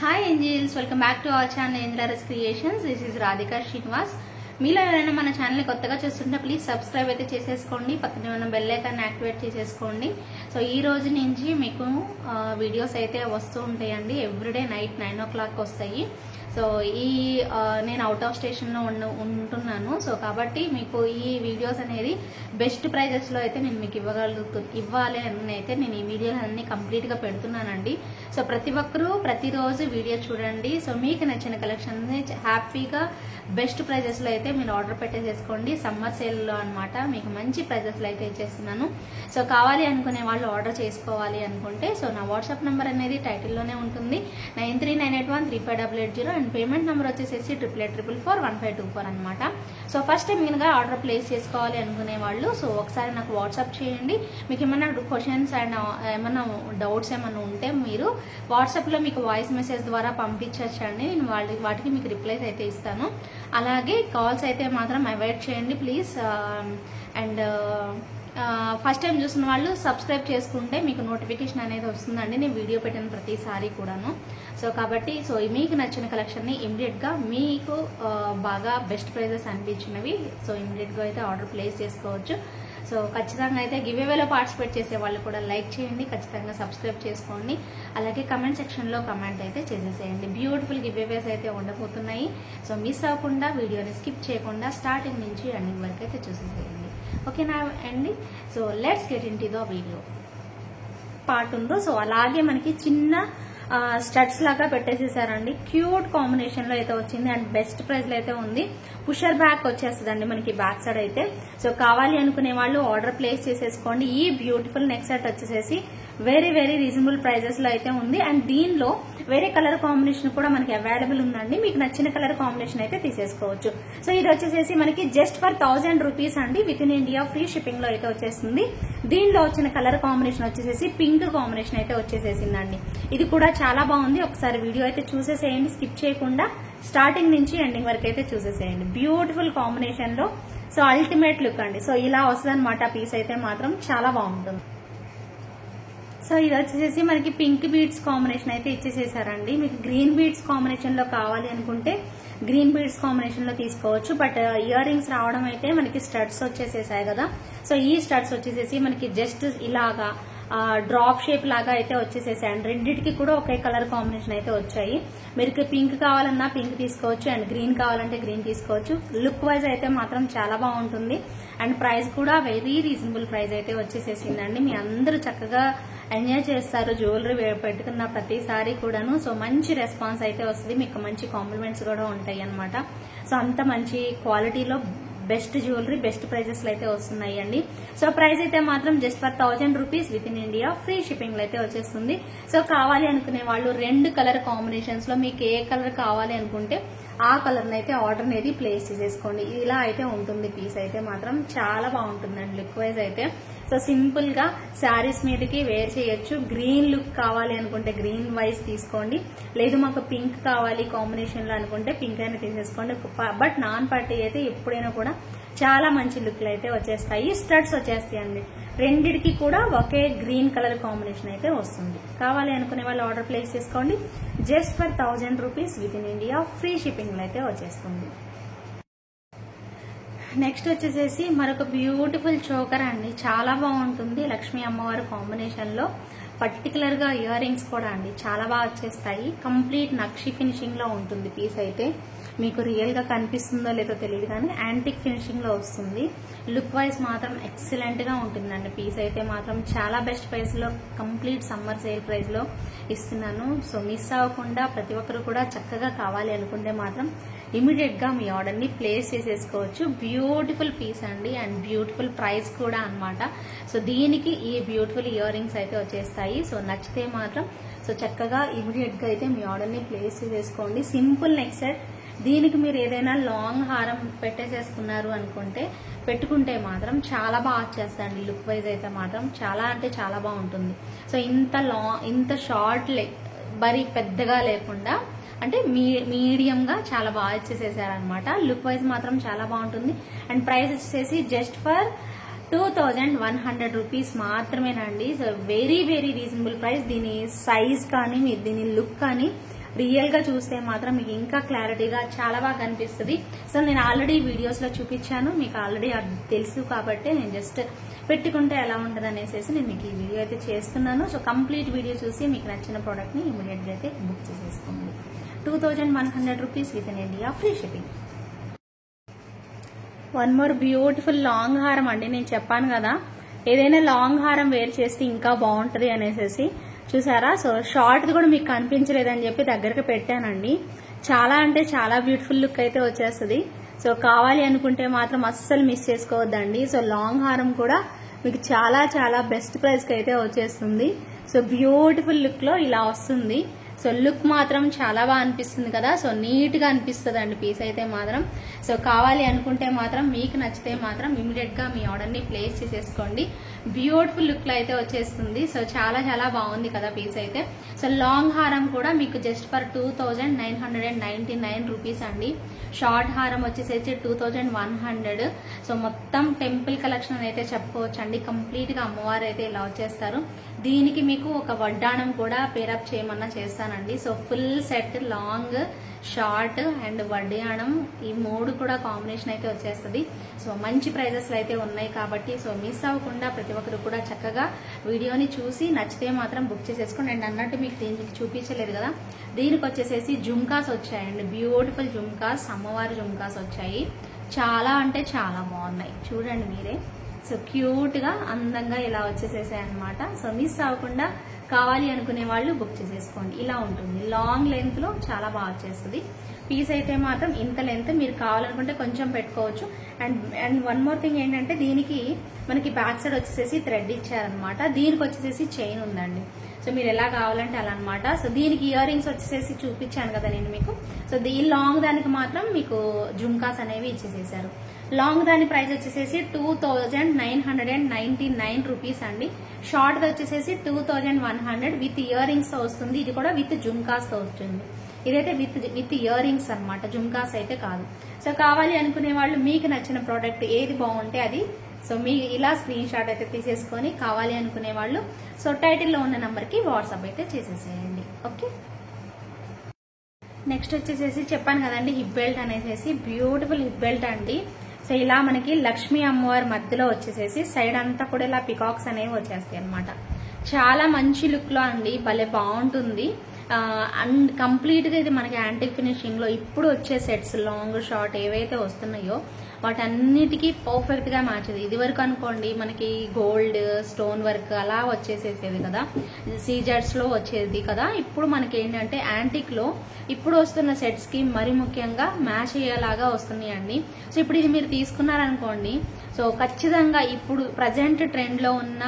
Hi angels, welcome back to our channel ఏంజలరస్ creations. This is Radhika Srinivas. మీలో ఎవరైనా మన ఛానల్ కొత్తగా చూస్తుంటే ప్లీజ్ సబ్స్క్రైబ్ అయితే చేసేసుకోండి, పక్కనే ఉన్న బెల్ ఐకాన్ యాక్టివేట్ చేసేసుకోండి. సో ఈ రోజు నుంచి మీకు వీడియోస్ అయితే వస్తూ ఉంటాయండి. ఎవ్రీడే నైట్ 9 o'clock వస్తాయి. సో నేను అవుట్ ఆఫ్ స్టేషన్లో ఉంటున్నాను. సో కాబట్టి మీకు ఈ వీడియోస్ అనేది బెస్ట్ ప్రైజెస్లో అయితే నేను మీకు ఇవ్వాలి అని అయితే నేను ఈ వీడియోలు అన్ని కంప్లీట్గా పెడుతున్నానండి. సో ప్రతి ఒక్కరూ ప్రతిరోజు వీడియో చూడండి. సో మీకు నచ్చిన కలెక్షన్ హ్యాపీగా బెస్ట్ ప్రైజెస్లో అయితే మీరు ఆర్డర్ పెట్టేసేసుకోండి. సమ్మర్ సేల్లో అనమాట, మీకు మంచి ప్రైజెస్లో అయితే ఇచ్చేస్తున్నాను. సో కావాలి అనుకునే వాళ్ళు ఆర్డర్ చేసుకోవాలి అనుకుంటే సో నా వాట్సాప్ నెంబర్ అనేది టైటిల్లోనే ఉంటుంది, 9398135880. అండ్ పేమెంట్ నెంబర్ వచ్చేసేసి 88441524 అనమాట. సో ఫస్ట్ టైం కనుక ఆర్డర్ ప్లేస్ చేసుకోవాలి అనుకునే వాళ్ళు సో ఒకసారి నాకు వాట్సాప్ చేయండి. మీకు ఏమైనా క్వశ్చన్స్ అండ్ ఏమైనా డౌట్స్ ఏమైనా ఉంటే మీరు వాట్సాప్లో మీకు వాయిస్ మెసేజ్ ద్వారా పంపించచ్చండి. నేను వాటికి మీకు రిప్లైస్ అయితే ఇస్తాను. అలాగే కాల్స్ అయితే మాత్రం అవాయిడ్ చేయండి ప్లీజ్. అండ్ ఫస్ట్ టైం చూసిన వాళ్ళు సబ్స్క్రైబ్ చేసుకుంటే మీకు నోటిఫికేషన్ అనేది వస్తుందండి నేను వీడియో పెట్టిన ప్రతిసారి కూడాను. సో కాబట్టి సో మీకు నచ్చిన కలెక్షన్ని ఇమీడియట్గా మీకు బాగా బెస్ట్ ప్రైజెస్ అనిపించినవి సో ఇమీడియట్గా అయితే ఆర్డర్ ప్లేస్ చేసుకోవచ్చు. సో ఖచ్చితంగా అయితే గివ్ అవేలో పార్టిసిపేట్ చేసే వాళ్ళు కూడా లైక్ చేయండి, ఖచ్చితంగా సబ్స్క్రైబ్ చేసుకోండి. అలాగే కమెంట్ సెక్షన్లో కమెంట్ అయితే చేసేసేయండి. బ్యూటిఫుల్ గివ్ అవేస్ అయితే ఉండబోతున్నాయి. సో మిస్ అవ్వకుండా వీడియోని స్కిప్ చేయకుండా స్టార్టింగ్ నుంచి ఎండింగ్ వరకు అయితే చూసేసేయండి. ఓకేనా అండి? So let's get in to the video. Part ఉందో సో అలాగే మనకి చిన్న స్టడ్స్ లాగా పెట్టేసేసారండి. క్యూట్ కాంబినేషన్ లో అయితే వచ్చింది అండ్ బెస్ట్ ప్రైస్ లో అయితే ఉంది. పుషర్ బ్యాక్ వచ్చేస్తుందండి మనకి బ్యాక్ సైడ్ అయితే. సో కావాలి అనుకునే వాళ్ళు ఆర్డర్ ప్లేస్ చేసేసుకోండి. ఈ బ్యూటిఫుల్ నెక్ సెట్ వచ్చేసేసి వెరీ వెరీ రీజనబుల్ ప్రైజెస్ లో అయితే ఉంది. అండ్ దీనిలో వేరే కలర్ కాంబినేషన్ కూడా మనకి అవైలబుల్ ఉందండి. మీకు నచ్చిన కలర్ కాంబినేషన్ అయితే తీసేసుకోవచ్చు. సో ఇది వచ్చేసేసి మనకి జస్ట్ ఫర్ 1000 రూపీస్ అండి. With in India free shipping లో అయితే వచ్చేస్తుంది. దీనిలో వచ్చిన కలర్ కాంబినేషన్ వచ్చేసేసి పింక్ కాంబినేషన్ అయితే వచ్చేసేసిందండి. ఇది కూడా చాలా బాగుంది. ఒకసారి వీడియో అయితే చూసేసేయండి, స్కిప్ చేయకుండా స్టార్టింగ్ నుంచి ఎండింగ్ వరకు అయితే చూసేసేయండి. బ్యూటిఫుల్ కాంబినేషన్ లో సో అల్టిమేట్ లుక్ అండి. సో ఇలా వస్తుంది అనమాట పీస్ అయితే మాత్రం చాలా బాగుంటుంది. సో ఇది వచ్చేసి మనకి పింక్ బీడ్స్ కాంబినేషన్ అయితే ఇచ్చేసేసారండి. మీకు గ్రీన్ బీడ్స్ కాంబినేషన్ లో కావాలి అనుకుంటే గ్రీన్ బీడ్స్ కాంబినేషన్ లో తీసుకోవచ్చు. బట్ ఇయర్ రింగ్స్ రావడం అయితే మనకి స్టడ్స్ వచ్చేసేసాయి కదా. సో ఈ స్టడ్స్ వచ్చేసేసి మనకి జస్ట్ ఇలాగా డ్రాప్ షేప్ లాగా అయితే వచ్చేసేసాయి. అండ్ రెండింటికి కూడా ఒకే కలర్ కాంబినేషన్ అయితే వచ్చాయి. మీరు పింక్ కావాలన్నా పింక్ తీసుకోవచ్చు అండ్ గ్రీన్ కావాలంటే గ్రీన్ తీసుకోవచ్చు. లుక్ వైజ్ అయితే మాత్రం చాలా బాగుంటుంది. అండ్ ప్రైస్ కూడా వెరీ రీజనబుల్ ప్రైస్ అయితే వచ్చేసేసిందండి. మీ అందరూ చక్కగా ఎంజాయ్ చేస్తారు జ్యువెలరీ పెట్టుకున్న ప్రతిసారి కూడాను. సో మంచి రెస్పాన్స్ అయితే వస్తుంది, మీకు మంచి కాంప్లిమెంట్స్ కూడా ఉంటాయి అనమాట. సో అంత మంచి క్వాలిటీలో బెస్ట్ జ్యువెలరీ బెస్ట్ ప్రైజెస్ లో అయితే వస్తున్నాయి అండి. సో ప్రైస్ అయితే మాత్రం just for 1000 rupees with in India free shipping లో అయితే వచ్చేస్తుంది. సో కావాలి అనుకునే వాళ్ళు 2 కలర్ కాంబినేషన్స్ లో మీకు ఏ కలర్ కావాలి అనుకుంటే ఆ కలర్ అయితే ఆర్డర్ అనేది ప్లేస్ చేసేసుకోండి. ఇలా అయితే ఉంటుంది పీస్ అయితే మాత్రం చాలా బాగుంటుందండి లుక్ వైజ్ అయితే. సో సింపుల్ గా శారీస్ మీదకి వేర్ చేయొచ్చు. గ్రీన్ లుక్ కావాలి అనుకుంటే గ్రీన్ వైజ్ తీసుకోండి, లేదు మాకు పింక్ కావాలి కాంబినేషన్ లో అనుకుంటే పింక్ అయినా తీసేసుకోండి. బట్ నాన్ పార్టీ అయితే ఎప్పుడైనా కూడా చాలా మంచి లుక్లు అయితే వచ్చేస్తాయి. స్టడ్స్ వచ్చేస్తాయండి. రెండిటికి కూడా ఒకే గ్రీన్ కలర్ కాంబినేషన్ అయితే వస్తుంది. కావాలి అనుకునే వాళ్ళు ఆర్డర్ ప్లేస్ చేసుకోండి. Just for 1000 rupees with in India free shipping లో అయితే వచ్చేస్తుంది. నెక్స్ట్ వచ్చేసేసి మరొక బ్యూటిఫుల్ చోకర్ అండి. చాలా బాగుంటుంది. లక్ష్మీ అమ్మవారి కాంబినేషన్ లో పర్టికులర్ గా ఇయర్ రింగ్స్ కూడా అండి చాలా బాగా వచ్చేస్తాయి. కంప్లీట్ నక్షి ఫినిషింగ్ లో ఉంటుంది పీస్ అయితే. మీకు రియల్ గా కనిపిస్తుందో లేదో తెలియదు కానీ యాంటిక్ ఫినిషింగ్ లో వస్తుంది. లుక్ వైజ్ మాత్రం ఎక్సలెంట్ గా ఉంటుందండి పీస్ అయితే మాత్రం. చాలా బెస్ట్ ప్రైస్ లో కంప్లీట్ సమ్మర్ సేల్ ప్రైస్ లో ఇస్తున్నాను. సో మిస్ అవ్వకుండా ప్రతి ఒక్కరు కూడా చక్కగా కావాలి అనుకుంటే మాత్రం ఇమీడియట్ గా మీ ఆర్డర్ ని ప్లేస్ చేసేసుకోవచ్చు. బ్యూటిఫుల్ పీస్ అండి అండ్ బ్యూటిఫుల్ ప్రైస్ కూడా అనమాట. సో దీనికి ఈ బ్యూటిఫుల్ ఇయర్ రింగ్స్ అయితే వచ్చేస్తాయి. సో నచ్చితే మాత్రం సో చక్కగా ఇమీడియట్ గా అయితే మీ ఆర్డర్ ని ప్లేస్ చేసేసుకోండి. Simple neck set. దీనికి మీరు ఏదైనా లాంగ్ హారం పెట్టేసేసుకున్నారు అనుకుంటే పెట్టుకుంటే మాత్రం చాలా బాగా వచ్చేస్తాయండి. లుక్ వైజ్ అయితే మాత్రం చాలా అంటే చాలా బాగుంటుంది. సో ఇంత షార్ట్ బరీ పెద్దగా లేకుండా అంటే మీడియంగా చాలా బాగా ఇచ్చేసేసారనమాట. లుక్ వైజ్ మాత్రం చాలా బాగుంటుంది. అండ్ ప్రైస్ వచ్చేసి జస్ట్ ఫర్ 2100 రూపీస్ మాత్రమేనండి. So very very reasonable price. దీని సైజ్ కానీ దీని లుక్ కానీ రియల్ గా చూస్తే మాత్రం మీకు ఇంకా క్లారిటీగా చాలా బాగా కనిపిస్తుంది. సో నేను ఆల్రెడీ వీడియోస్ లో చూపించాను, మీకు ఆల్రెడీ తెలుసు కాబట్టి నేను జస్ట్ పెట్టుకుంటే ఎలా ఉంటుంది అనేసి నేను మీకు ఈ వీడియో అయితే చేస్తున్నాను. సో కంప్లీట్ వీడియో చూసి మీకు నచ్చిన ప్రోడక్ట్ ని ఇమీడియట్ గా అయితే బుక్ చేసేసుకోండి. 2100 rupees with in India free shipping. One more beautiful long హారం అండి. నేను చెప్పాను కదా ఏదైనా లాంగ్ హారం వేర్ చేస్తే ఇంకా బాగుంటది అనేసి. చూసారా? సో షార్ట్ కూడా మీకు కనిపించలేదని చెప్పి దగ్గరకు పెట్టానండి. చాలా అంటే చాలా బ్యూటిఫుల్ లుక్ అయితే వచ్చేస్తుంది. సో కావాలి అనుకుంటే మాత్రం అస్సలు మిస్ చేసుకోవద్దండి. సో లాంగ్ హారం కూడా మీకు చాలా చాలా బెస్ట్ ప్రైస్ కి అయితే వచ్చేస్తుంది. సో బ్యూటిఫుల్ లుక్ లో ఇలా వస్తుంది. సో లుక్ మాత్రం చాలా బాగా అనిపిస్తుంది కదా. సో నీట్ గా అనిపిస్తుంది అండి పీస్ అయితే మాత్రం. సో కావాలి అనుకుంటే మాత్రం మీకు నచ్చితే మాత్రం ఇమీడియట్ గా మీ ఆర్డర్ ని ప్లేస్ చేసేసుకోండి. బ్యూటిఫుల్ లుక్ లో అయితే వచ్చేస్తుంది. సో చాలా చాలా బాగుంది కదా పీస్ అయితే. సో లాంగ్ హారం కూడా మీకు జస్ట్ ఫర్ 2999 రూపీస్ అండి. షార్ట్ హారం వచ్చేసి 2100. సో మొత్తం టెంపుల్ కలెక్షన్ అయితే చెప్పుకోవచ్చు అండి. కంప్లీట్ గా అమ్మవారు అయితే ఇలా వచ్చేస్తారు. దీనికి మీకు ఒక వడ్డాణం కూడా పేరప్ చేయమన్నా చేస్తానండి. So full set long, short and వడ్డాణం ఈ 3 కూడా కాంబినేషన్ అయితే వచ్చేస్తుంది. సో మంచి ప్రైజెస్ అయితే ఉన్నాయి కాబట్టి సో మిస్ అవ్వకుండా ప్రతి ఒక్కరు కూడా చక్కగా వీడియోని చూసి నచ్చితే మాత్రం బుక్ చేసేసుకోండి. అండ్ అన్నట్టు మీకు దీనికి చూపించలేదు కదా, దీనికి వచ్చేసేసి జుమ్కాస్ వచ్చాయండి. బ్యూటిఫుల్ జుమ్కాస్, అమ్మవారి జుమ్కాస్ వచ్చాయి. చాలా అంటే చాలా బాగున్నాయి, చూడండి మీరే. సో క్యూట్ గా అందంగా ఇలా వచ్చేసేసాయి అనమాట. సో మిస్ అవ్వకుండా కావాలి అనుకునే వాళ్ళు బుక్ చేసేసుకోండి. ఇలా ఉంటుంది లాంగ్ లెంత్ లో చాలా బాగా వచ్చేస్తుంది. పీస్ అయితే మాత్రం ఇంత లెంత్ మీరు కావాలనుకుంటే కొంచెం పెట్టుకోవచ్చు. అండ్ వన్ మోర్ థింగ్ ఏంటంటే దీనికి మనకి బ్యాక్ సైడ్ వచ్చేసేసి థ్రెడ్ ఇచ్చారనమాట. దీనికి వచ్చేసేసి చైన్ ఉందండి. సో మీరు ఎలా కావాలంటే అలా అనమాట. సో దీనికి ఇయర్ రింగ్స్ వచ్చేసేసి చూపించాను కదా నేను మీకు. సో దీని లాంగ్ దానికి మాత్రం మీకు జుమ్కాస్ అనేవి ఇచ్చేసేసారు. లాంగ్ దాని ప్రైస్ వచ్చేసేసి 2999 రూపీస్ అండి. షార్ట్ వచ్చేసేసి 2100 విత్ ఇయర్ రింగ్స్ తో వస్తుంది. ఇది కూడా విత్ జుమ్కాస్ తో వస్తుంది. ఇదైతే విత్ ఇయర్ రింగ్స్ అనమాట, జుమ్కాస్ అయితే కాదు. సో కావాలి అనుకునే వాళ్ళు మీకు నచ్చిన ప్రోడక్ట్ ఏది బాగుంటే అది సో మీ ఇలా స్క్రీన్ షాట్ అయితే తీసేసుకొని కావాలి అనుకునే వాళ్ళు సో టైటిల్లో ఉన్న నంబర్ కి వాట్సాప్ అయితే చేసేసేయండి. ఓకే, నెక్స్ట్ వచ్చేసేసి చెప్పాను కదండి హిప్ బెల్ట్ అనేసి. బ్యూటిఫుల్ హిప్ బెల్ట్ అండి. సో ఇలా మనకి లక్ష్మీ అమ్మవారి మధ్యలో వచ్చేసేసి సైడ్ అంతా కూడా ఇలా పికాక్స్ అనేవి వచ్చేస్తాయి అనమాట. చాలా మంచి లుక్ లో అండి, భలే బాగుంటుంది. అండ్ కంప్లీట్ గా ఇది మనకి యాంటిక్ ఫినిషింగ్ లో ఇప్పుడు వచ్చే సెట్స్ లాంగ్ షార్ట్ ఏవైతే వస్తున్నాయో వాటన్నిటికీ పర్ఫెక్ట్ గా మ్యాచ్. ఇది వరకు అనుకోండి మనకి గోల్డ్ స్టోన్ వర్క్ అలా వచ్చేసేసేది కదా, సీజర్స్ లో వచ్చేది కదా. ఇప్పుడు మనకి ఏంటంటే యాంటిక్ లో ఇప్పుడు వస్తున్న సెట్స్ కి మరి ముఖ్యంగా మ్యాచ్ అయ్యేలాగా వస్తున్నాయండి. సో ఇప్పుడు ఇది మీరు తీసుకున్నారనుకోండి, సో ఖచ్చితంగా ఇప్పుడు ప్రజెంట్ ట్రెండ్ లో ఉన్న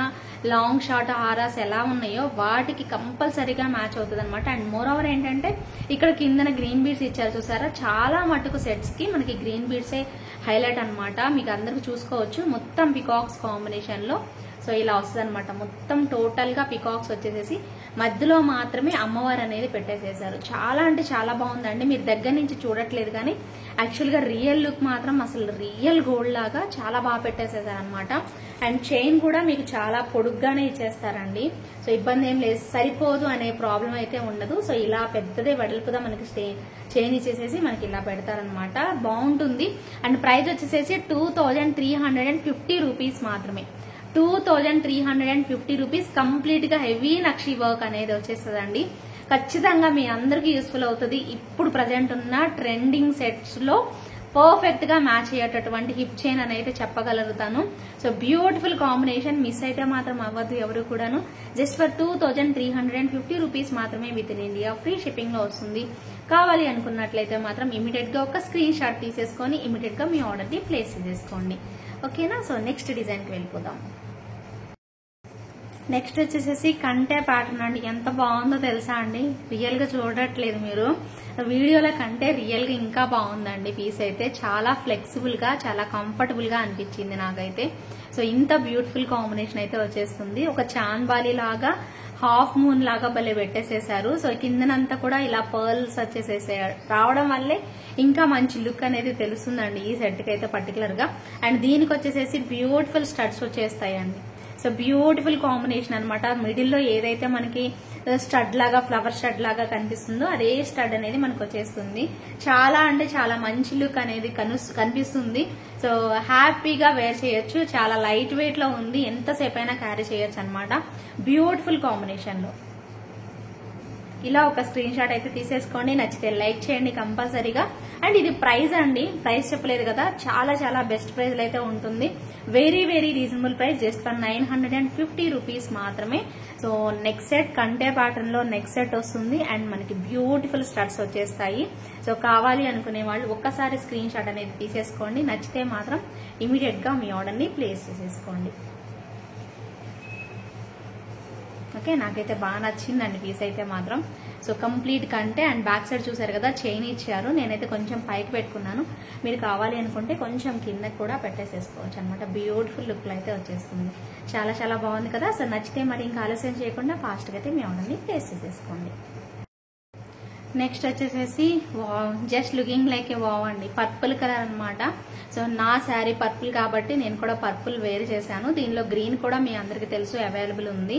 లాంగ్ షార్ట్ హారాస్ ఎలా ఉన్నాయో వాటికి కంపల్సరీగా మ్యాచ్ అవుతుంది అనమాట. అండ్ మోర్ ఓవర్ ఏంటంటే ఇక్కడ కిందన గ్రీన్ బీడ్స్ ఇచ్చారు చూసారా, చాలా మటుకు సెట్స్ కి మనకి గ్రీన్ బీడ్సే హైలైట్ అనమాట. మీకు అందరికి చూసుకోవచ్చు మొత్తం పికాక్స్ కాంబినేషన్ లో. సో ఇలా వస్తుంది అనమాట. మొత్తం టోటల్ గా పికాక్స్ వచ్చేసేసి మధ్యలో మాత్రమే అమ్మవారు అనేది పెట్టేసేసారు. చాలా అంటే చాలా బాగుందండి. మీరు దగ్గర నుంచి చూడట్లేదు కానీ యాక్చువల్ గా రియల్ లుక్ మాత్రం అసలు రియల్ గోల్డ్ లాగా చాలా బాగా పెట్టేసేసారు అనమాట. అండ్ చైన్ కూడా మీకు చాలా పొడుగ్గానే ఇచ్చేస్తారండి. సో ఇబ్బంది ఏం లేదు, సరిపోదు అనే ప్రాబ్లం అయితే ఉండదు. సో ఇలా పెద్దదే వెడల్పుదా మనకి చైన్ ఇచ్చేసేసి మనకి ఇలా పెడతారనమాట. బాగుంటుంది. అండ్ ప్రైస్ వచ్చేసేసి 2350 రూపీస్ మాత్రమే. 2350 రూపీస్ కంప్లీట్ గా హెవీ నక్షి వర్క్ అనేది వచ్చేస్తుందండి. ఖచ్చితంగా మీ అందరికి యూస్ఫుల్ అవుతుంది. ఇప్పుడు ప్రజెంట్ ఉన్న ట్రెండింగ్ సెట్స్ లో పర్ఫెక్ట్ గా మ్యాచ్ అయ్యేటటువంటి హిప్ చైన్ అని అయితే చెప్పగలుగుతాను. సో బ్యూటిఫుల్ కాంబినేషన్, మిస్ అయితే మాత్రం అవ్వద్దు ఎవరు కూడాను. జస్ట్ ఫర్ 2350 రూపీస్ మాత్రమే with in India free shipping లో వస్తుంది. కావాలి అనుకున్నట్లయితే మాత్రం ఇమీడియట్ గా ఒక స్క్రీన్ షాట్ తీసేసుకొని ఇమీడియట్ గా మీ ఆర్డర్ ని ప్లేస్ చేసేసుకోండి. ఓకేనా? సో నెక్స్ట్ డిజైన్ కి వెళ్ళిపోదాం. నెక్స్ట్ వచ్చేసేసి కంటే ప్యాటర్న్ అండి. ఎంత బాగుందో తెలుసా అండి, రియల్ గా చూడట్లేదు మీరు, వీడియోల కంటే రియల్ గా ఇంకా బాగుందండి. పీస్ అయితే చాలా ఫ్లెక్సిబుల్ గా చాలా కంఫర్టబుల్ గా అనిపించింది నాకైతే. సో ఇంత బ్యూటిఫుల్ కాంబినేషన్ అయితే వచ్చేస్తుంది. ఒక చాన్బాలి లాగా హాఫ్ మూన్ లాగా భలే పెట్టేసేసారు. సో కిందనంతా కూడా ఇలా పర్ల్స్ వచ్చేసేసే రావడం వల్లే ఇంకా మంచి లుక్ అనేది తెలుస్తుందండి ఈ సెట్ కి అయితే పర్టికులర్ గా. అండ్ దీనికి వచ్చేసేసి బ్యూటిఫుల్ స్టడ్స్ వచ్చేస్తాయండి. సో బ్యూటిఫుల్ కాంబినేషన్ అనమాట. మిడిల్ లో ఏదైతే మనకి స్టడ్ లాగా ఫ్లవర్ స్టడ్ లాగా కనిపిస్తుందో అదే స్టడ్ అనేది మనకు వచ్చేస్తుంది. చాలా అంటే చాలా మంచి లుక్ అనేది కనిపిస్తుంది. సో హ్యాపీగా వేర్ చేయొచ్చు. చాలా లైట్ వెయిట్ లో ఉంది, ఎంతసేపు అయినా క్యారీ చేయొచ్చు అనమాట. బ్యూటిఫుల్ కాంబినేషన్ లో ఇలా ఒక స్క్రీన్ షాట్ అయితే తీసేసుకోండి. నచ్చితే లైక్ చేయండి కంపల్సరీగా. అండ్ ఇది ప్రైస్ అండి, ప్రైస్ చెప్పలేదు కదా, చాలా చాలా బెస్ట్ ప్రైస్ అయితే ఉంటుంది. Very very reasonable price, just for 950 rupees మాత్రమే. సో నెక్ సెట్ కంటే ప్యాటర్న్ లో నెక్ సెట్ వస్తుంది అండ్ మనకి బ్యూటిఫుల్ స్టడ్స్ వచ్చేస్తాయి. సో కావాలి అనుకునే వాళ్ళు ఒక్కసారి స్క్రీన్ షాట్ అనేది తీసేసుకోండి. నచ్చితే మాత్రం ఇమీడియట్ గా మీ ఆర్డర్ ని ప్లేస్ చేసేసుకోండి. ఓకే, నాకైతే బాగా నచ్చిందండి పీస్ అయితే మాత్రం. సో కంప్లీట్ కంటే అండ్ బ్యాక్ సైడ్ చూసారు కదా చైన్ ఇచ్చారు. నేనైతే కొంచెం పైకి పెట్టుకున్నాను, మీరు కావాలి అనుకుంటే కొంచెం కిందకి కూడా పెట్టేసేసుకోవచ్చు అనమాట. బ్యూటిఫుల్ లుక్ అయితే వచ్చేస్తుంది. చాలా చాలా బాగుంది కదా. సో నచ్చితే మరి ఇంకా ఆలస్యం చేయకుండా ఫాస్ట్గా అయితే మీ ఆర్డర్ని ప్లేస్ చేసేసుకోండి. నెక్స్ట్ వచ్చేసేసి జస్ట్ లుకింగ్ లైక్ ఏ వావ్ అండి, పర్పుల్ కలర్ అనమాట. సో నా శారీ పర్పుల్ కాబట్టి నేను కూడా పర్పుల్ వేర్ చేశాను. దీనిలో గ్రీన్ కూడా మీ అందరికీ తెలుసు అవైలబుల్ ఉంది.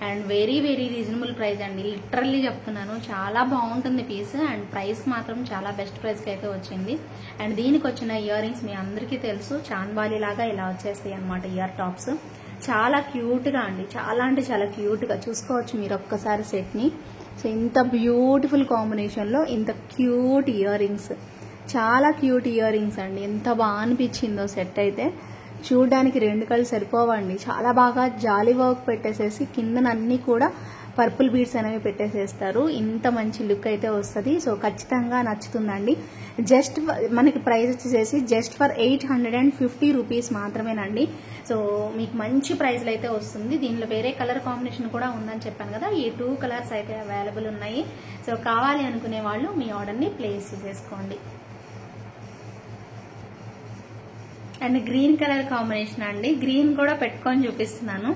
And very very reasonable price అండి, లిటరల్లీ చెప్తున్నాను. చాలా బాగుంటుంది పీస్ అండ్ ప్రైస్ మాత్రం చాలా బెస్ట్ ప్రైస్కి అయితే వచ్చింది. అండ్ దీనికి వచ్చిన ఇయర్ రింగ్స్ మీ అందరికీ తెలుసు, చాన్బాలి లాగా ఇలా వచ్చేస్తాయి అనమాట ఇయర్ టాప్స్. చాలా క్యూట్గా అండి, చాలా అంటే చాలా క్యూట్గా చూసుకోవచ్చు మీరు ఒక్కసారి సెట్ని. సో ఇంత బ్యూటిఫుల్ కాంబినేషన్లో ఇంత క్యూట్ ఇయర్ రింగ్స్, చాలా క్యూట్ ఇయర్ రింగ్స్ అండి. ఎంత బాగా అనిపించిందో సెట్ అయితే. చూడడానికి రెండు కళ్ళు సరిపోవండి, చాలా బాగా జాలీ వర్క్ పెట్టేసేసి కిందనన్నీ కూడా పర్పుల్ బీడ్స్ అనేవి పెట్టేసేస్తారు. ఇంత మంచి లుక్ అయితే వస్తుంది. సో ఖచ్చితంగా నచ్చుతుందండి. జస్ట్ మనకి ప్రైస్ వచ్చేసేసి జస్ట్ ఫర్ 850 రూపీస్ మాత్రమేనండి. సో మీకు మంచి ప్రైస్లో అయితే వస్తుంది. దీనిలో వేరే కలర్ కాంబినేషన్ కూడా ఉందని చెప్పాను కదా, ఈ 2 కలర్స్ అయితే అవైలబుల్ ఉన్నాయి. సో కావాలి అనుకునే వాళ్ళు మీ ఆర్డర్ని ప్లేస్ చేసేసుకోండి. అండ్ గ్రీన్ కలర్ కాంబినేషన్ అండి, గ్రీన్ కూడా పెట్టుకొని చూపిస్తున్నాను.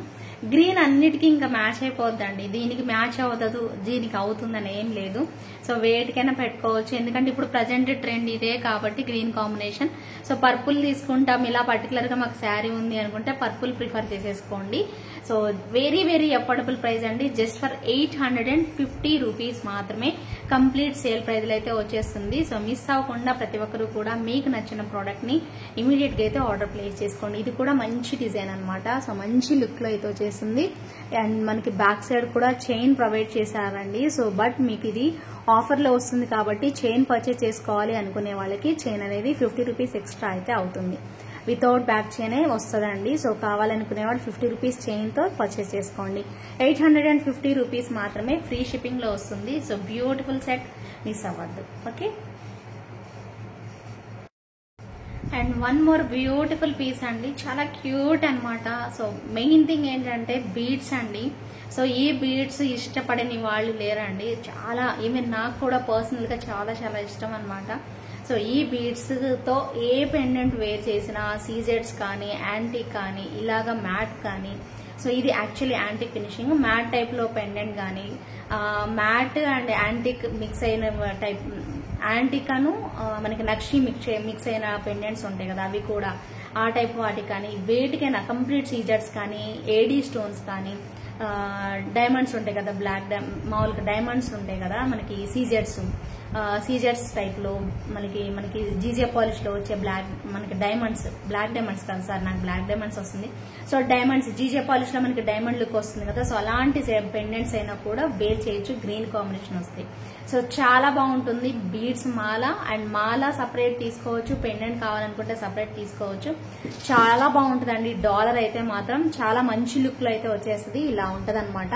గ్రీన్ అన్నిటికీ ఇంకా మ్యాచ్ అయిపోద్దండి. దీనికి మ్యాచ్ అవుతుంది, దీనికి అవుతుందని ఏం లేదు. సో వేటికైనా పెట్టుకోవచ్చు, ఎందుకంటే ఇప్పుడు ప్రజెంట్ ట్రెండ్ ఇదే కాబట్టి గ్రీన్ కాంబినేషన్. సో పర్పుల్ తీసుకుంటాం, ఇలా పర్టికులర్ గా మాకు శారీ ఉంది అనుకుంటే పర్పుల్ ప్రిఫర్ చేసేసుకోండి. So very very affordable price అండి, జస్ట్ ఫర్ 850 రూపీస్ మాత్రమే. కంప్లీట్ సేల్ ప్రైస్ అయితే వచ్చేస్తుంది. సో మిస్ అవ్వకుండా ప్రతి ఒక్కరు కూడా మీకు నచ్చిన ప్రోడక్ట్ ని ఇమీడియట్ గా అయితే ఆర్డర్ ప్లేస్ చేసుకోండి. ఇది కూడా మంచి డిజైన్ అనమాట. సో మంచి లుక్ లో అయితే వచ్చేస్తుంది. అండ్ మనకి బ్యాక్ సైడ్ కూడా చైన్ ప్రొవైడ్ చేశారండి. సో బట్ మీకు ఇది ఆఫర్ లో వస్తుంది కాబట్టి చైన్ పర్చేస్ చేసుకోవాలి అనుకునే వాళ్ళకి చైన్ అనేది 50 రూపీస్ ఎక్స్ట్రా అయితే అవుతుంది. వితౌట్ బ్యాక్ చైనే వస్తుందండి. సో కావాలనుకునే వాళ్ళు 50 రూపీస్ చైన్ తో పర్చేస్ చేసుకోండి. 850 రూపీస్ మాత్రమే, ఫ్రీ షిప్పింగ్ లో వస్తుంది. సో బ్యూటిఫుల్ సెట్, మిస్ అవ్వద్దు. Okay, and one more beautiful piece అండి, చాలా క్యూట్ అనమాట. సో మెయిన్ థింగ్ ఏంటంటే బీడ్స్ అండి. సో ఈ బీడ్స్ ఇష్టపడని వాళ్ళు లేరండి. చాలా, ఈవెన్ నాకు కూడా పర్సనల్ గా చాలా చాలా ఇష్టం అనమాట. సో ఈ బీడ్స్ తో ఏ పెండెంట్ వేర్ చేసినా, సీజెడ్స్ కానీ యాంటిక్ కానీ ఇలాగా మ్యాట్ కానీ, సో ఇది actually antique finishing, matte type లో పెండెంట్ కానీ, మ్యాట్ అండ్ యాంటిక్ మిక్స్ అయిన టైప్, యాంటిక్ అను మనకి నక్షి మిక్స్ అయిన పెండెంట్స్ ఉంటాయి కదా, అవి కూడా ఆ టైప్ వాటికి కానీ, వేటికైనా కంప్లీట్ సీజర్స్ కానీ, ఏడీ స్టోన్స్ కానీ, డైమండ్స్ ఉంటాయి కదా, బ్లాక్ మామూలుగా డైమండ్స్ ఉంటాయి కదా మనకి, సీజర్స్ టైప్ లో మనకి జీజే పాలిష్ లో వచ్చే మనకి బ్లాక్ డైమండ్స్ కాదు సార్, నాకు బ్లాక్ డైమండ్స్ వస్తుంది. సో డైమండ్స్ జీజే పాలిష్ లో మనకి డైమండ్ లుక్ వస్తుంది కదా. సో అలాంటి పెండెంట్స్ అయినా కూడా వేర్ చేయొచ్చు, గ్రీన్ కాంబినేషన్ వస్తాయి. సో చాలా బాగుంటుంది. Beads Mala and Mala separate తీసుకోవచ్చు, పెండెంట్ కావాలనుకుంటే సపరేట్ తీసుకోవచ్చు. చాలా బాగుంటుందండి. డాలర్ అయితే మాత్రం చాలా మంచి లుక్ లో అయితే వచ్చేస్తుంది. ఇలా ఉంటది అనమాట.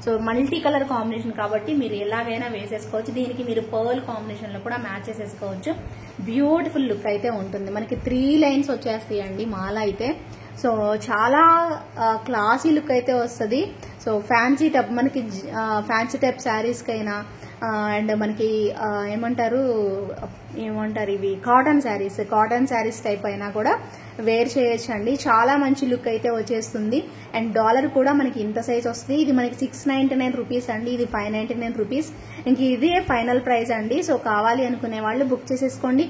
సో మల్టీ కలర్ కాంబినేషన్ కాబట్టి మీరు ఎలాగైనా వేసేసుకోవచ్చు. దీనికి మీరు పర్ల్ కాంబినేషన్ లో కూడా మ్యాచ్ చేసేసుకోవచ్చు. బ్యూటిఫుల్ లుక్ అయితే ఉంటుంది. మనకి 3 లైన్స్ వచ్చేస్తాయండి మాల అయితే. సో చాలా క్లాసీ లుక్ అయితే వస్తుంది. సో ఫ్యాన్సీ టైప్ శారీస్ కైనా అండ్ మనకి ఏమంటారు ఇవి కాటన్ శారీస్ టైప్ అయినా కూడా వేర్ చేయొచ్చు అండి. చాలా మంచి లుక్ అయితే వచ్చేస్తుంది. అండ్ డాలర్ కూడా మనకి ఇంత సైజ్ వస్తుంది. ఇది మనకి 699 రూపీస్ అండి, ఇది 599 రూపీస్. ఇంక ఇదే ఫైనల్ ప్రైస్ అండి. సో కావాలి అనుకునే వాళ్ళు బుక్ చేసేసుకోండి.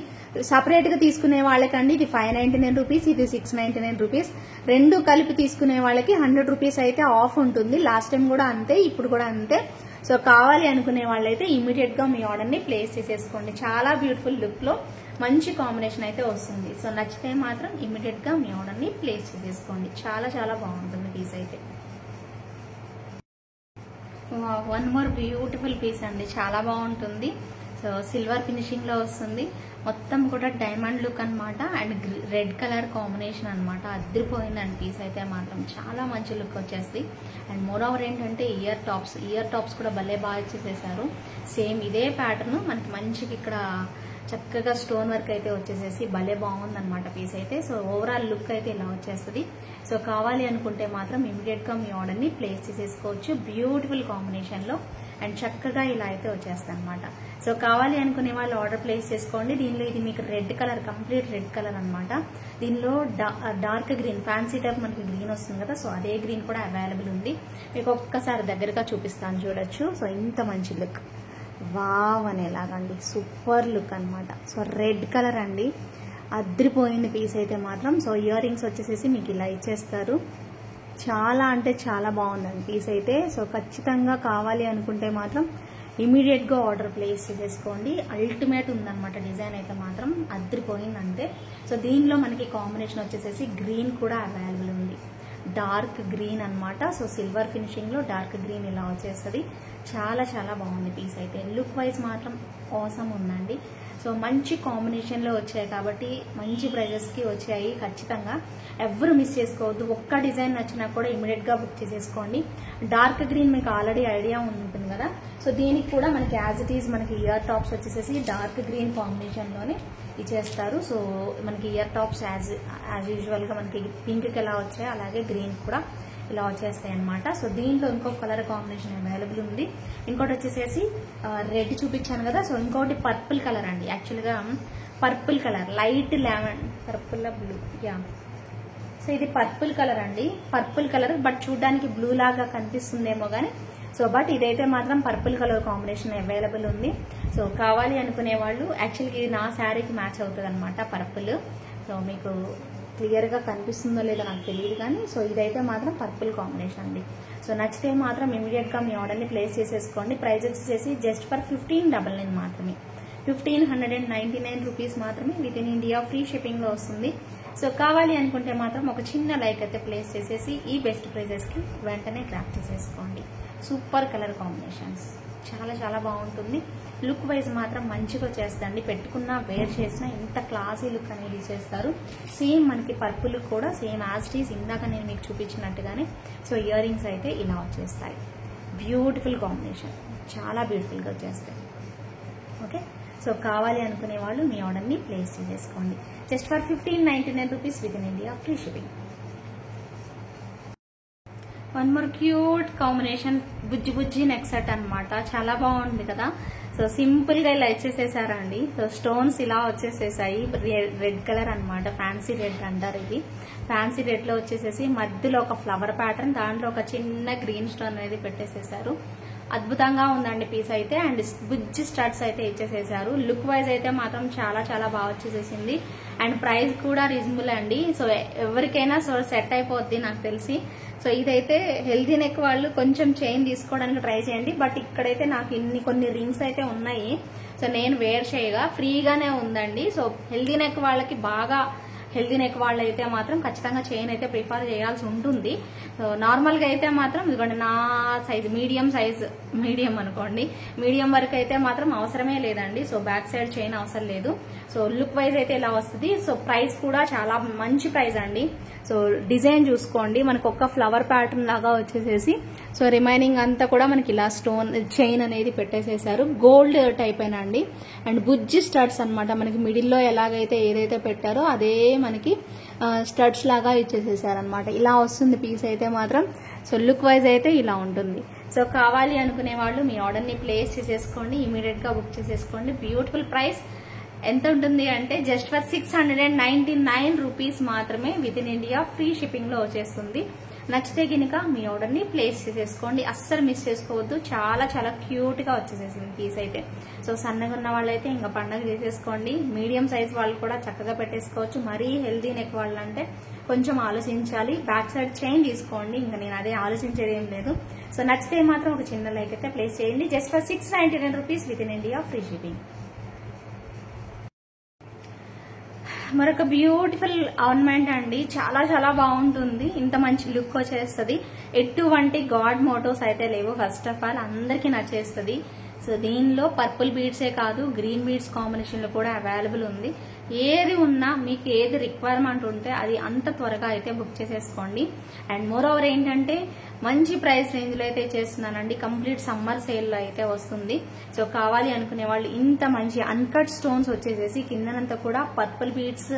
సపరేట్ గా తీసుకునే వాళ్ళకండి ఇది 599 రూపీస్, ఇది 699 రూపీస్. రెండు కలిపి తీసుకునే వాళ్ళకి 100 రూపీస్ అయితే ఆఫ్ ఉంటుంది. లాస్ట్ టైం కూడా అంతే, ఇప్పుడు కూడా అంతే. సో కావాలి అనుకునే వాళ్ళైతే ఇమీడియట్ గా మీ ఆర్డర్ ని ప్లేస్ చేసేసుకోండి. చాలా బ్యూటిఫుల్ లుక్ లో మంచి కాంబినేషన్ అయితే వస్తుంది. సో నచ్చితే మాత్రం ఇమీడియట్ గా మీ ఆర్డర్ ని ప్లేస్ చేసేసుకోండి. చాలా చాలా బాగుంటుంది పీస్ అయితే. వన్ మోర్ బ్యూటిఫుల్ పీస్ అండి, చాలా బాగుంటుంది. సో సిల్వర్ ఫినిషింగ్ లో వస్తుంది, మొత్తం కూడా డైమండ్ లుక్ అనమాట. అండ్ రెడ్ కలర్ కాంబినేషన్ అనమాట. అదిరిపోయిందండి పీస్ అయితే మాత్రం, చాలా మంచి లుక్ వచ్చేస్తుంది. అండ్ మోర్ ఓవర్ ఏంటంటే ఇయర్ టాప్స్ కూడా భలే బాగా ఇచ్చేసేసారు. సేమ్ ఇదే ప్యాటర్న్ మనకి మంచిగా ఇక్కడ చక్కగా స్టోన్ వర్క్ అయితే వచ్చేసేసి భలే బాగుంది అనమాట పీస్ అయితే. సో ఓవరాల్ లుక్ అయితే ఇలా వచ్చేస్తుంది. సో కావాలి అనుకుంటే మాత్రం ఇమీడియట్ గా మీ ఆర్డర్ ని ప్లేస్ చేసేసుకోవచ్చు. బ్యూటిఫుల్ కాంబినేషన్ లో అండ్ చక్కగా ఇలా అయితే వచ్చేస్తుంది అనమాట. సో కావాలి అనుకునే వాళ్ళు ఆర్డర్ ప్లేస్ చేసుకోండి. దీనిలో ఇది మీకు red colour, complete red colour అనమాట. దీనిలో డార్క్ గ్రీన్, ఫ్యాన్సీ టైప్ మనకి గ్రీన్ వస్తుంది కదా, సో అదే గ్రీన్ కూడా అవైలబుల్ ఉంది. మీకు ఒక్కసారి దగ్గరగా చూపిస్తాను, చూడొచ్చు. సో ఇంత మంచి లుక్, వావ్ అనేలాగండి, సూపర్ లుక్ అనమాట. సో రెడ్ కలర్ అండి, అద్రిపోయింది పీస్ అయితే మాత్రం. సో ఇయర్ రింగ్స్ వచ్చేసేసి మీకు ఇలా ఇచ్చేస్తారు. చాలా అంటే చాలా బాగుందండి పీస్ అయితే. సో ఖచ్చితంగా కావాలి అనుకుంటే మాత్రం ఇమీడియట్ గా ఆర్డర్ ప్లేస్ చేసేసుకోండి. అల్టిమేట్ ఉందన్నమాట డిజైన్ అయితే మాత్రం, అద్రిపోయింది అంతే. సో దీనిలో మనకి కాంబినేషన్ వచ్చేసేసి గ్రీన్ కూడా అవైలబుల్ ఉంది, డార్క్ గ్రీన్ అనమాట. సో సిల్వర్ ఫినిషింగ్ లో డార్క్ గ్రీన్ ఇలా వచ్చేస్తుంది. చాలా చాలా బాగుంది పీస్ అయితే. లుక్ వైజ్ మాత్రం ఆసమ్ ఉందండి. సో మంచి కాంబినేషన్ లో వచ్చాయి కాబట్టి మంచి ప్రైజెస్ కి వచ్చాయి. ఖచ్చితంగా ఎవరు మిస్ చేసుకోవద్దు. ఒక్క డిజైన్ నచ్చినా కూడా ఇమీడియట్ గా బుక్ చేసేసుకోండి. డార్క్ గ్రీన్ మీకు ఆల్రెడీ ఐడియా ఉంటుంది కదా, సో దీనికి కూడా మనకి యాజ్ ఇట్ ఈజ్ మనకి ఇయర్ టాప్స్ వచ్చేసేసి డార్క్ గ్రీన్ కాంబినేషన్ లోనే ఇచ్చేస్తారు. సో మనకి ఇయర్ టాప్స్ యాజ్ యూజువల్ గా మనకి పింక్ కి ఎలా వచ్చాయి అలాగే గ్రీన్ కూడా ఇలా వచ్చేస్తాయి అనమాట. సో దీంట్లో ఇంకొక కలర్ కాంబినేషన్ అవైలబుల్ ఉంది. ఇంకోటి వచ్చేసేసి రెడ్ చూపించాను కదా, సో ఇంకోటి పర్పుల్ కలర్ అండి. యాక్చువల్ గా purple colour, light lemon purple blue, yeah. So ఇది పర్పుల్ కలర్ అండి, పర్పుల్ కలర్ బట్ చూడడానికి బ్లూ లాగా కనిపిస్తుందేమో గానీ, సో బట్ ఇదైతే మాత్రం పర్పుల్ కలర్ కాంబినేషన్ అవైలబుల్ ఉంది. సో కావాలి అనుకునే వాళ్ళు, యాక్చువల్గా ఇది నా శారీకి మ్యాచ్ అవుతుంది అనమాట పర్పుల్. సో మీకు క్లియర్ గా కనిపిస్తుందో లేదో నాకు తెలియదు కానీ, సో ఇదైతే మాత్రం పర్పుల్ కాంబినేషన్ అండి. సో నచ్చితే మాత్రం ఇమీడియట్ గా మీ ఆర్డర్ ని ప్లేస్ చేసేసుకోండి. ప్రైస్ వచ్చేసి జస్ట్ ఫర్ 1599 మాత్రమే, 1599 రూపీస్ మాత్రమే. With in India free shipping లో వస్తుంది. సో కావాలి అనుకుంటే మాత్రం ఒక చిన్న లైక్ అయితే ప్లేస్ చేసేసి ఈ బెస్ట్ ప్రైజెస్ కి వెంటనే గ్రాప్ చేసేసుకోండి. సూపర్ కలర్ కాంబినేషన్స్, చాలా చాలా బాగుంటుంది. లుక్ వైజ్ మాత్రం మంచిగా చేస్తండి. పెట్టుకున్నా వేర్ చేసినా ఇంత క్లాసీ లుక్ అనేది చేస్తారు. సేమ్ మనకి పర్పుల్ కూడా సేమ్ యాజ్ టీజ్ ఇందాక నేను మీకు చూపించినట్టుగానే. సో ఇయర్ రింగ్స్ అయితే ఇలా వచ్చేస్తాయి. బ్యూటిఫుల్ కాంబినేషన్, చాలా బ్యూటిఫుల్ గా వచ్చేస్తాయి. ఓకే, సో కావాలి అనుకునే వాళ్ళు మీ ఆర్డర్ ని ప్లేస్ చేసేసుకోండి. Just for 1599 rupees with in India free shipping. One more cute combination, Bujji Bujji neck set అనమాట. చాలా బాగుంది కదా. సో సింపుల్ గా ఇలా ఇచ్చేసేసారండి. సో స్టోన్స్ ఇలా వచ్చేసేసాయి. రెడ్ కలర్ అనమాట, ఫ్యాన్సీ రెడ్ అంటారు ఇది. ఫ్యాన్సీ రెడ్ లో వచ్చేసేసి మధ్యలో ఒక ఫ్లవర్ ప్యాటర్న్, దాంట్లో ఒక చిన్న గ్రీన్ స్టోన్ అనేది పెట్టేసేసారు. అద్భుతంగా ఉందండి పీస్ అయితే. అండ్ బుజ్జి స్టడ్స్ అయితే ఇచ్చేసేసారు. లుక్ వైజ్ అయితే మాత్రం చాలా చాలా బాగా వచ్చేసేసింది. అండ్ ప్రైస్ కూడా రీజనబుల్ అండి. సో ఎవరికైనా సో సెట్ అయిపోద్ది నాకు తెలిసి. సో ఇదైతే హెల్దీ నెక్ వాళ్ళు కొంచెం చైన్ తీసుకోవడానికి ట్రై చేయండి. బట్ ఇక్కడైతే నాకు కొన్ని రింగ్స్ అయితే ఉన్నాయి. సో నేను వేర్ చేయగా ఫ్రీగానే ఉందండి. సో హెల్దీ నెక్ వాళ్ళకి బాగా, హెల్దీ నెక్ వాళ్ళు అయితే మాత్రం ఖచ్చితంగా చైన్ అయితే ప్రిఫర్ చేయాల్సి ఉంటుంది. సో నార్మల్ గా అయితే మాత్రం ఇదిగోండి నా సైజ్ మీడియం అనుకోండి, మీడియం వరకు అయితే మాత్రం అవసరమే లేదండి. సో బ్యాక్ సైడ్ చైన్ అవసరం లేదు. సో లుక్ వైజ్ అయితే ఇలా వస్తుంది. సో ప్రైస్ కూడా చాలా మంచి ప్రైస్ అండి. సో డిజైన్ చూసుకోండి, మనకు ఒక్క ఫ్లవర్ ప్యాటర్న్ లాగా వచ్చేసేసి, సో రిమైనింగ్ అంతా కూడా మనకి ఇలా స్టోన్ చైన్ అనేది పెట్టేసేసారు. గోల్డ్ టైప్ అండి. అండ్ బుజ్జి స్టడ్స్ అనమాట. మనకి మిడిల్ లో ఎలాగైతే ఏదైతే పెట్టారో అదే మనకి స్టడ్స్ లాగా ఇచ్చేసేసారనమాట. ఇలా వస్తుంది పీస్ అయితే మాత్రం. సో లుక్ వైజ్ అయితే ఇలా ఉంటుంది. సో కావాలి అనుకునే వాళ్ళు మీ ఆర్డర్ ని ప్లేస్ చేసేసుకోండి, ఇమీడియట్ గా బుక్ చేసేసుకోండి. బ్యూటిఫుల్ ప్రైస్ ఎంత ఉంటుంది అంటే జస్ట్ ఫర్ 699 రూపీస్ మాత్రమే. With in India free shipping లో వచ్చేస్తుంది. నచ్చితే గినక మీ ఆర్డర్ ని ప్లేస్ చేసేసుకోండి, అస్సలు మిస్ చేసుకోవద్దు. చాలా చాలా క్యూట్ గా వచ్చేసేసింది పీస్ అయితే. సో సన్నగా ఉన్న వాళ్ళైతే ఇంకా పండగ చేసేసుకోండి. మీడియం సైజ్ వాళ్ళు కూడా చక్కగా పెట్టేసుకోవచ్చు. మరీ హెల్దీ నెక్ వాళ్ళు అంటే కొంచెం ఆలోచించాలి. బ్యాక్ సైడ్ చైన్ తీసుకోండి, ఇంకా నేను అదే ఆలోచించేది ఏం లేదు. సో నచ్చితే మాత్రం ఒక చిన్న లైక్ అయితే ప్లేస్ చేయండి. Just for 699 rupees with in India, free shipping. మరొక బ్యూటిఫుల్ ఆర్నమెంట్ అండి, చాలా చాలా బాగుంటుంది. ఇంత మంచి లుక్ వచ్చేస్తుంది. ఎటువంటి గాడ్ మోటోస్ అయితే లేవు. ఫస్ట్ ఆఫ్ ఆల్ అందరికీ నచ్చేస్తుంది. సో దీనిలో పర్పుల్ బీడ్సే కాదు, గ్రీన్ బీడ్స్ కాంబినేషన్ లో కూడా అవైలబుల్ ఉంది. ఏది ఉన్నా మీకు ఏది రిక్వైర్మెంట్ ఉంటే అది అంత త్వరగా అయితే బుక్ చేసేసుకోండి. అండ్ మోర్ ఓవర్ ఏంటంటే మంచి ప్రైస్ రేంజ్ లో అయితే చేస్తున్నానండి. కంప్లీట్ సమ్మర్ సేల్ లో అయితే వస్తుంది. సో కావాలి అనుకునే వాళ్ళు ఇంత మంచి అన్కట్ స్టోన్స్ వచ్చేసేసి కిందనంతా కూడా పర్పుల్ బీడ్స్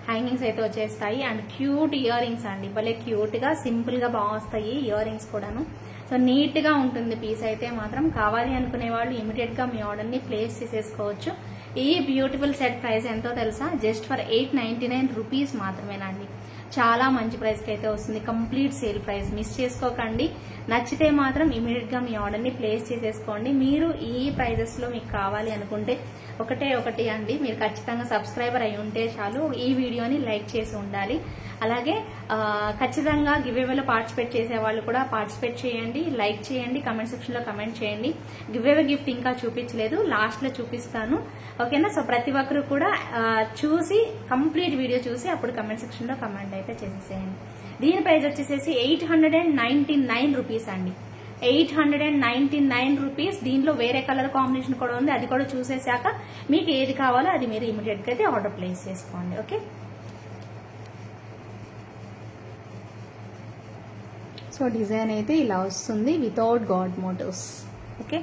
హ్యాంగింగ్స్ అయితే వచ్చేస్తాయి. అండ్ క్యూట్ ఇయర్ రింగ్స్ అండి, భలే క్యూట్ గా సింపుల్ గా బాగా వస్తాయి ఇయర్ రింగ్స్ కూడాను. సో నీట్ గా ఉంటుంది పీస్ అయితే మాత్రం. కావాలి అనుకునే వాళ్ళు ఇమీడియట్ గా మీ ఆర్డర్ ని ప్లేస్ చేసేసుకోవచ్చు. ఈ బ్యూటిఫుల్ సెట్ ప్రైస్ ఎంతో తెలుసా? జస్ట్ ఫర్ 899 రూపీస్ మాత్రమేనండి. చాలా మంచి ప్రైస్ కి అయితే వస్తుంది. కంప్లీట్ సేల్ ప్రైస్, మిస్ చేసుకోకండి. నచ్చితే మాత్రం ఇమీడియట్ గా మీ ఆర్డర్ ని ప్లేస్ చేసేసుకోండి. మీరు ఈ ప్రైజెస్ లో మీకు కావాలి అనుకుంటే ఒకటి అండి, మీరు ఖచ్చితంగా సబ్స్క్రైబర్ అయి ఉంటే చాలు. ఈ వీడియోని లైక్ చేసి ఉండాలి. అలాగే ఖచ్చితంగా గివ్ అవేలో పార్టిసిపేట్ చేసే వాళ్ళు కూడా పార్టిసిపేట్ చేయండి, లైక్ చేయండి, కమెంట్ సెక్షన్ లో కమెంట్ చేయండి. గివ్ అవే గిఫ్ట్ ఇంకా చూపించలేదు, లాస్ట్ లో చూపిస్తాను. ఓకేనా? సో ప్రతి ఒక్కరు కూడా చూసి కంప్లీట్ వీడియో చూసి అప్పుడు కమెంట్ సెక్షన్ లో కమెంట్ అయితే చేసేసేయండి. దీని ప్రైస్ వచ్చేసేసి 899 రూపీస్ అండి. 899 రూపీస్. దీంట్లో వేరే కలర్ కాంబినేషన్ కూడా ఉంది, అది కూడా చూసేసాక మీకు ఏది కావాలో అది మీరు ఇమీడియట్ గా అయితే ఆర్డర్ ప్లేస్ చేసుకోండి. ఓకే, సో డిజైన్ అయితే ఇలా వస్తుంది without god motifs. Okay,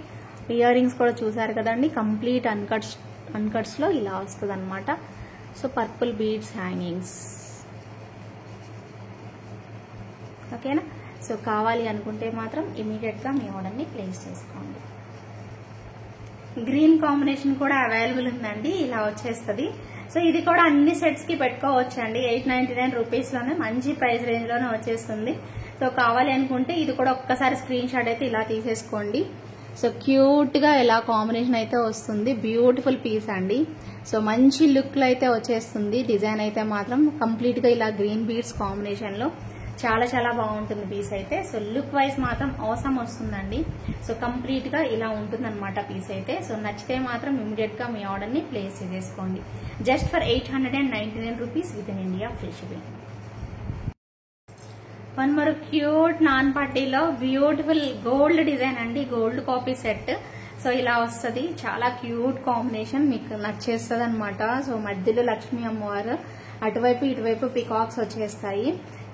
earrings కూడా చూసారు కదండి, కంప్లీట్ అన్కట్స్ లో ఇలా వస్తుంది అనమాట. So purple beads hangings. ఓకేనా? సో కావాలి అనుకుంటే మాత్రం ఇమీడియట్ గా మీ ఆర్డర్ ని ప్లేస్ చేసుకోండి. గ్రీన్ కాంబినేషన్ కూడా అవైలబుల్ ఉందండి, ఇలా వచ్చేస్తుంది. సో ఇది కూడా అన్ని సెట్స్ కి పెట్టుకోవచ్చు అండి. 899 రూపీస్ లోనే మంచి ప్రైస్ రేంజ్ లోనే వచ్చేస్తుంది. సో కావాలి అనుకుంటే ఇది కూడా ఒక్కసారి స్క్రీన్ షాట్ అయితే ఇలా తీసేసుకోండి. సో క్యూట్ గా ఇలా కాంబినేషన్ అయితే వస్తుంది. బ్యూటిఫుల్ పీస్ అండి. సో మంచి లుక్ లో అయితే వచ్చేస్తుంది. డిజైన్ అయితే మాత్రం కంప్లీట్ గా ఇలా గ్రీన్ బీడ్స్ కాంబినేషన్ లో చాలా చాలా బాగుంటుంది పీస్ అయితే. సో లుక్ వైజ్ మాత్రం అవసరం వస్తుందండి. సో కంప్లీట్ గా ఇలా ఉంటుంది అనమాట పీస్ అయితే. సో నచ్చితే మాత్రం ఇమీడియట్ గా మీ ఆర్డర్ ని ప్లేస్ చేసేసుకోండి. Just for 899 rupees with in India, free shipping. One మరో క్యూట్ నాన్ పార్టీలో బ్యూటిఫుల్ గోల్డ్ డిజైన్ అండి, గోల్డ్ కాపీ సెట్. సో ఇలా వస్తుంది, చాలా క్యూట్ కాంబినేషన్, మీకు నచ్చేస్తుంది అనమాట. సో మధ్యలో లక్ష్మీ అమ్మవారు, అటువైపు ఇటువైపు పికాక్స్ వచ్చేస్తాయి.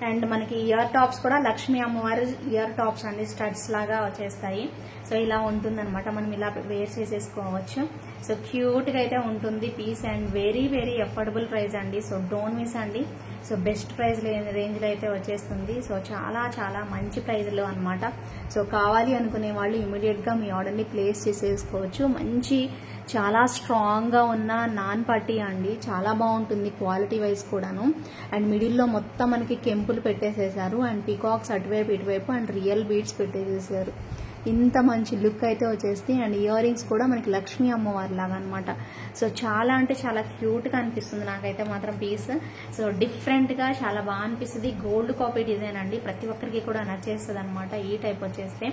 అండ్ మనకి ఇయర్ టాప్స్ కూడా లక్ష్మీ అమ్మవారి ఇయర్ టాప్స్ అండి, స్టడ్స్ లాగా వచ్చేస్తాయి. సో ఇలా ఉంటుంది అనమాట, మనం ఇలా వేర్ చేసేసుకోవచ్చు. సో క్యూట్ గా అయితే ఉంటుంది piece. And very very affordable price అండి. సో డోంట్ మిస్ అండి. సో బెస్ట్ ప్రైస్ రేంజ్ లో అయితే వచ్చేస్తుంది. సో చాలా చాలా మంచి ప్రైస్ లో అనమాట. సో కావాలి అనుకునే వాళ్ళు ఇమీడియట్ గా మీ ఆర్డర్ ని ప్లేస్ చేసేసుకోవచ్చు. మంచి చాలా స్ట్రాంగ్ గా ఉన్న నాన్ పట్టీ అండి, చాలా బాగుంటుంది క్వాలిటీ వైజ్ కూడాను. అండ్ మిడిల్ లో మొత్తం మనకి కెంపులు పెట్టేసేసారు. అండ్ పీకాక్స్ అటువైపు ఇటువైపు అండ్ రియల్ బీడ్స్ పెట్టేసేసారు. ఇంత మంచి లుక్ అయితే వచ్చేసి. అండ్ ఇయర్ రింగ్స్ కూడా మనకి లక్ష్మీ అమ్మవారి లాగా అనమాట. సో చాలా అంటే చాలా క్యూట్ గా అనిపిస్తుంది నాకైతే మాత్రం పీస్. సో డిఫరెంట్ గా చాలా బాగా అనిపిస్తుంది. గోల్డ్ కాపీ డిజైన్ అండి, ప్రతి ఒక్కరికి కూడా నచ్చేస్తుంది అనమాట ఈ టైప్ వచ్చేస్తే.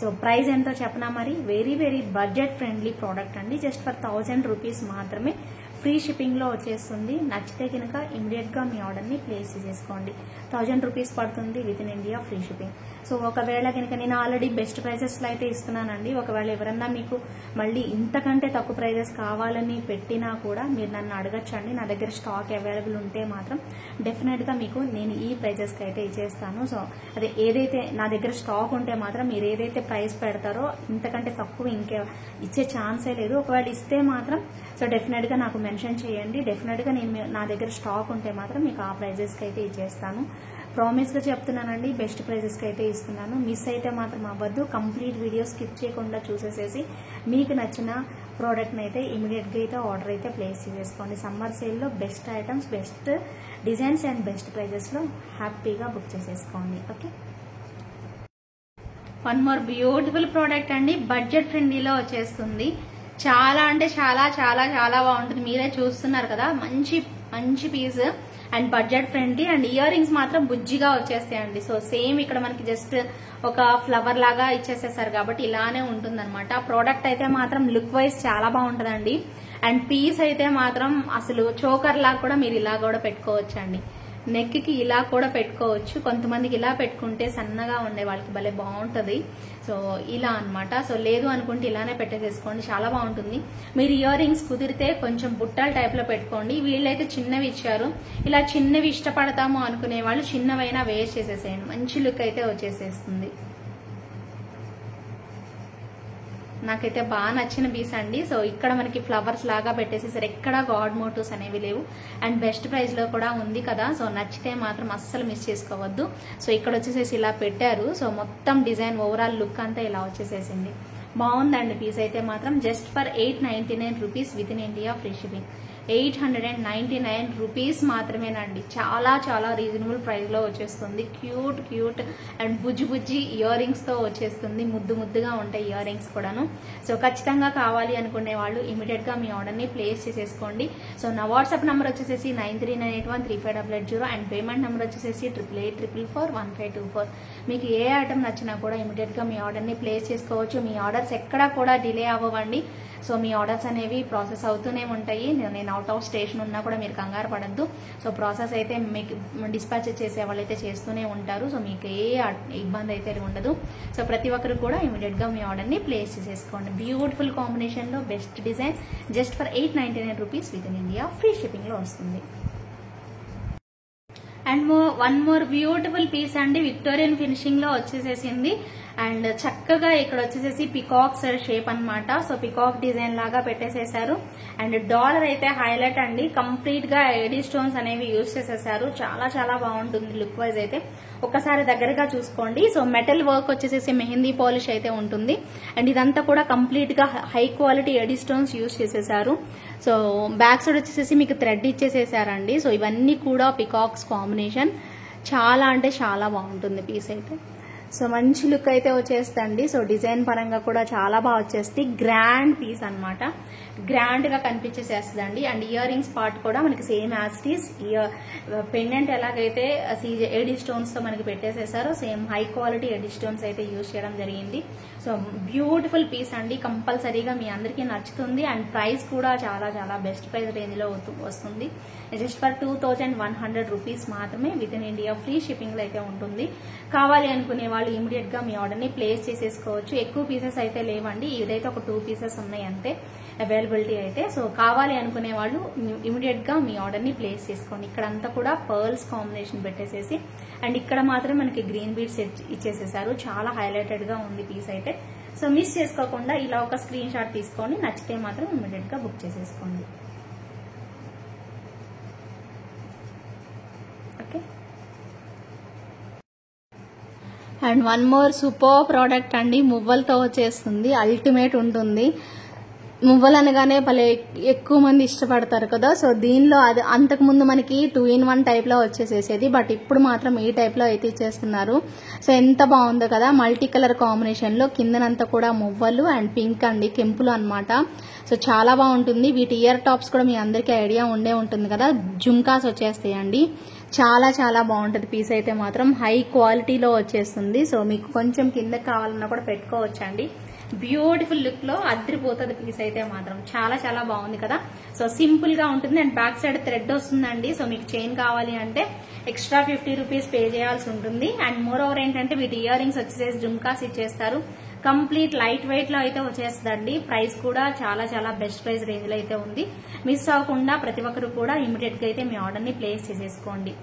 సో ప్రైస్ ఎంతో చెప్పనా మరి? Very very budget friendly product అండి. జస్ట్ ఫర్ 1000 రూపీస్ మాత్రమే ఫ్రీ షిప్పింగ్ లో వచ్చేస్తుంది. నచ్చితే కనుక ఇమీడియట్ గా మీ ఆర్డర్ ని ప్లేస్ చేసుకోండి. 1000 రూపీస్ పడుతుంది with in India, free shipping. So ఒకవేళ కనుక నేను ఆల్రెడీ బెస్ట్ ప్రైసెస్ లో అయితే ఇస్తున్నానండి. ఒకవేళ ఎవరన్నా మీకు మళ్ళీ ఇంతకంటే తక్కువ ప్రైజెస్ కావాలని పెట్టినా కూడా మీరు నన్ను అడగచ్చండి. నా దగ్గర స్టాక్ అవైలబుల్ ఉంటే మాత్రం డెఫినెట్ గా మీకు నేను ఈ ప్రైజెస్ కి అయితే ఇచ్చేస్తాను. సో అదే ఏదైతే నా దగ్గర స్టాక్ ఉంటే మాత్రం మీరు ఏదైతే ప్రైస్ పెడతారో ఇంతకంటే తక్కువ ఇంకే ఇచ్చే ఛాన్సే లేదు. ఒకవేళ ఇస్తే మాత్రం సో డెఫినెట్ గా నాకు మెన్షన్ చేయండి. డెఫినెట్ గా నేను నా దగ్గర స్టాక్ ఉంటే మాత్రం మీకు ఆ ప్రైజెస్ కి అయితే ఇచ్చేస్తాను. ప్రామిస్ గా చెప్తున్నానండి, బెస్ట్ ప్రైజెస్ కి అయితే ఇస్తున్నాను. మిస్ అయితే మాత్రం అవ్వద్దు. కంప్లీట్ వీడియో స్కిప్ చేయకుండా చూసేసేసి మీకు నచ్చిన ప్రోడక్ట్ అయితే ఇమీడియట్ గా అయితే ఆర్డర్ అయితే ప్లేస్ చేసుకోండి. సమ్మర్ సేల్ లో best items, best designs and best prices లో హ్యాపీగా బుక్ చేసేసుకోండి. Okay, one more beautiful product అండి, బడ్జెట్ ఫ్రెండ్లీలో వచ్చేస్తుంది. చాలా అంటే చాలా చాలా చాలా బాగుంటుంది. మీరే చూస్తున్నారు కదా, మంచి మంచి piece. And budget friendly and earrings మాత్రం బుజ్జిగా వచ్చేస్తాయండి. సో సేమ్ ఇక్కడ మనకి జస్ట్ ఒక ఫ్లవర్ లాగా ఇచ్చేసేసారు కాబట్టి ఇలానే ఉంటుందన్నమాట. ప్రోడక్ట్ అయితే మాత్రం లుక్ వైజ్ చాలా బాగుంటుందండి. అండ్ పీస్ అయితే మాత్రం అసలు చోకర్ లాగా కూడా మీరు ఇలా కూడా పెట్టుకోవచ్చు అండి. నెక్ కి ఇలా కూడా పెట్టుకోవచ్చు. కొంతమందికి ఇలా పెట్టుకుంటే సన్నగా ఉండే వాళ్ళకి భలే బాగుంటది. సో ఇలా అన్నమాట. సో లేదు అనుకుంటే ఇలానే పెట్టేసేసుకోండి, చాలా బాగుంటుంది. మీరు ఇయర్ రింగ్స్ కుదిరితే కొంచెం బుట్టల టైప్ లో పెట్టుకోండి. వీళ్ళైతే చిన్నవి ఇచ్చారు. ఇలా చిన్నవి ఇష్టపడతాము అనుకునే వాళ్ళు చిన్నవైనా వేర్ చేసేసేయండి, మంచి లుక్ అయితే వచ్చేసేస్తుంది. నాకైతే బాగా నచ్చిన పీస్ అండి. సో ఇక్కడ మనకి ఫ్లవర్స్ లాగా పెట్టేసేసారు, ఎక్కడ గాడ్ మోటివ్స్ అనేవి లేవు. అండ్ బెస్ట్ ప్రైస్ లో కూడా ఉంది కదా. సో నచ్చితే మాత్రం అస్సలు మిస్ చేసుకోవద్దు. సో ఇక్కడ వచ్చేసేసి ఇలా పెట్టారు. సో మొత్తం డిజైన్ ఓవరాల్ లుక్ అంతా ఇలా వచ్చేసేసింది. బాగుందండి పీస్ అయితే మాత్రం. Just for 899 rupees with in India free shipping. 899 rupees మాత్రమేనండి. చాలా చాలా రీజనబుల్ ప్రైస్ లో వచ్చేస్తుంది. క్యూట్ క్యూట్ అండ్ బుజ్జి బుజ్జి ఇయర్ రింగ్స్ తో వచ్చేస్తుంది. ముద్దు ముద్దుగా ఉంటాయి ఇయర్ రింగ్స్ కూడాను. సో ఖచ్చితంగా కావాలి అనుకునే వాళ్ళు ఇమీడియట్ గా మీ ఆర్డర్ ని ప్లేస్ చేసేసుకోండి. సో నా వాట్సాప్ నంబర్ వచ్చేసి 9398135880 అండ్ పేమెంట్ నెంబర్ వచ్చేసి 8884441524. మీకు ఏ ఐటమ్ నచ్చినా కూడా ఇమీడియట్ గా మీ ఆర్డర్ ని ప్లేస్ చేసుకోవచ్చు. మీ ఆర్డర్స్ ఎక్కడా కూడా డిలే అవ్వండి. సో మీ ఆర్డర్స్ అనేవి ప్రాసెస్ అవుతూనే ఉంటాయి. నేను అవుట్ ఆఫ్ స్టేషన్ ఉన్నా కూడా మీరు కంగారు పడద్దు. సో ప్రాసెస్ అయితే మీకు డిస్పాచ్ చేసే వాళ్ళు అయితే చేస్తూనే ఉంటారు. సో మీకు ఏ ఇబ్బంది అయితే ఉండదు. సో ప్రతి ఒక్కరు కూడా ఇమీడియట్ గా మీ ఆర్డర్ ని ప్లేస్ చేసేసుకోండి. బ్యూటిఫుల్ కాంబినేషన్ లో best design just for 899 rupees with in India free shipping లో వస్తుంది. And one more beautiful piece అండి. విక్టోరియన్ ఫినిషింగ్ లో వచ్చేసేసింది. అండ్ చక్కగా ఇక్కడ వచ్చేసేసి పికాక్స్ షేప్ అన్నమాట. సో పికాక్ డిజైన్ లాగా పెట్టేసేసారు. అండ్ డాలర్ అయితే హైలైట్ అండి. కంప్లీట్ గా ఎడీ స్టోన్స్ అనేవి యూజ్ చేసేసారు. చాలా చాలా బాగుంటుంది లుక్ వైజ్ అయితే. ఒకసారి దగ్గరగా చూసుకోండి. సో మెటల్ వర్క్ వచ్చేసేసి మెహందీ పాలిష్ అయితే ఉంటుంది. అండ్ ఇదంతా కూడా కంప్లీట్ గా హై క్వాలిటీ ఎడీ స్టోన్స్ యూజ్ చేసేసారు. సో బ్యాక్ సైడ్ వచ్చేసేసి మీకు థ్రెడ్ ఇచ్చేసేసారండి. సో ఇవన్నీ కూడా పికాక్స్ కాంబినేషన్. చాలా అంటే చాలా బాగుంటుంది పీస్ అయితే. సో మంచి లుక్ అయితే వచ్చేస్తండి. సో డిజైన్ పరంగా కూడా చాలా బాగా వచ్చేస్తుంది. గ్రాండ్ పీస్ అన్నమాట. గ్రాండ్ గా కనిపించేసేస్తుందండి. అండ్ ఇయర్ రింగ్స్ పార్ట్ కూడా మనకి same as it is. Pendant ఎలాగైతే ఎడీ స్టోన్స్ తో మనకి పెట్టేసేసారో సేమ్ హై క్వాలిటీ ఎడీ స్టోన్స్ అయితే యూజ్ చేయడం జరిగింది. సో బ్యూటిఫుల్ పీస్ అండి. కంపల్సరీగా మీ అందరికీ నచ్చుతుంది. అండ్ ప్రైస్ కూడా చాలా చాలా బెస్ట్ ప్రైస్ రేంజ్ లో వస్తుంది. జస్ట్ ఫర్ 2100 రూపీస్ మాత్రమే with in India free shipping లో అయితే ఉంటుంది. కావాలి అనుకునే వాళ్ళు ఇమీడియట్ గా మీ ఆర్డర్ ని ప్లేస్ చేసేసుకోవచ్చు. ఎక్కువ పీసెస్ అయితే లేవండి. ఇదైతే ఒక 2 పీసెస్ ఉన్నాయి అంతే అవైలబిలిటీ అయితే. సో కావాలి అనుకునే వాళ్ళు ఇమీడియట్ గా మీ ఆర్డర్ ని ప్లేస్ చేసుకోండి. ఇక్కడ అంతా కూడా పర్ల్స్ కాంబినేషన్ పెట్టేసేసి అండ్ ఇక్కడ మాత్రం మనకి గ్రీన్ బీడ్స్ ఇచ్చేసేసారు. చాలా హైలైటెడ్ గా ఉంది పీస్ అయితే. సో మిస్ చేసుకోకుండా ఇలా ఒక స్క్రీన్ షాట్ తీసుకోండి. నచ్చితే మాత్రం ఇమీడియట్ గా బుక్ చేసేసుకోండి. Okay. And one more super product అండి. మువ్వలతో వచ్చేస్తుంది. అల్టిమేట్ ఉంటుంది. మువ్వలు అనగానే భలే ఎక్కువ మంది ఇష్టపడతారు కదా. సో దీనిలో అది అంతకుముందు మనకి 2-in-1 టైప్ లో వచ్చేసేసేది. బట్ ఇప్పుడు మాత్రం ఈ టైప్ లో అయితే ఇచ్చేస్తున్నారు. సో ఎంత బాగుందో కదా. మల్టీ కలర్ కాంబినేషన్ లో కిందనంతా కూడా మువ్వలు అండ్ పింక్ అండి, కెంపులు అన్నమాట. సో చాలా బాగుంటుంది. వీటి ఇయర్ టాప్స్ కూడా మీ అందరికీ ఐడియా ఉండే ఉంటుంది కదా. జుమ్కాస్ వచ్చేస్తాయండి. చాలా చాలా బాగుంటుంది పీస్ అయితే మాత్రం. హై క్వాలిటీలో వచ్చేస్తుంది. సో మీకు కొంచెం కింద కావాలన్నా కూడా పెట్టుకోవచ్చండి. బ్యూటిఫుల్ లుక్ లో అదిరిపోతుంది పీస్ అయితే మాత్రం. చాలా చాలా బాగుంది కదా. సో సింపుల్ గా ఉంటుంది. అండ్ బ్యాక్ సైడ్ థ్రెడ్ వస్తుందండి. సో మీకు చైన్ కావాలి అంటే ఎక్స్ట్రా 50 రూపీస్ పే చేయాల్సి ఉంటుంది. అండ్ మోర్ ఓవర్ ఏంటంటే వీటి ఇయర్ రింగ్స్ వచ్చేసి జుమ్కాస్ ఇచ్చేస్తారు. కంప్లీట్ లైట్ వెయిట్ లో అయితే వచ్చేస్తుందండి. ప్రైస్ కూడా చాలా చాలా బెస్ట్ ప్రైస్ రేంజ్ లో అయితే ఉంది. మిస్ అవ్వకుండా ప్రతి ఒక్కరు కూడా ఇమీడియట్ గా అయితే మీ ఆర్డర్ ని ప్లేస్ చేసేసుకోండి.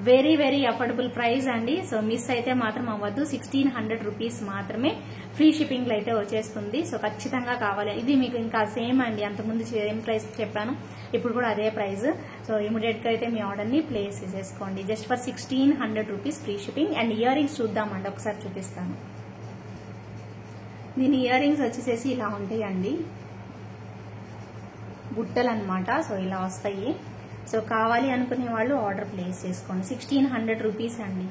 వెరీ వెరీ అఫోర్డబుల్ ప్రైస్ అండి. సో మిస్ అయితే మాత్రం అవ్వద్దు. 1600 రూపీస్ మాత్రమే ఫ్రీ షిప్పింగ్ లో అయితే వచ్చేస్తుంది. సో ఖచ్చితంగా కావాలి. ఇది మీకు ఇంకా సేమ్ అండి. అంతకుముందు సేమ్ ప్రైస్ చెప్పాను, ఇప్పుడు కూడా అదే ప్రైస్. సో ఇమీడియట్ గా అయితే మీ ఆర్డర్ ని ప్లేస్ చేసేసుకోండి. Just for 1600 rupees free shipping. And ear rings చూద్దామండి, ఒకసారి చూపిస్తాను. దీని ఇయర్ రింగ్స్ వచ్చేసేసి ఇలా ఉంటాయండి, బుట్టలు అన్నమాట. సో ఇలా వస్తాయి. సో కావాలి అనుకునే వాళ్ళు ఆర్డర్ ప్లేస్ చేసుకోండి. 1600 రూపీస్ అండి.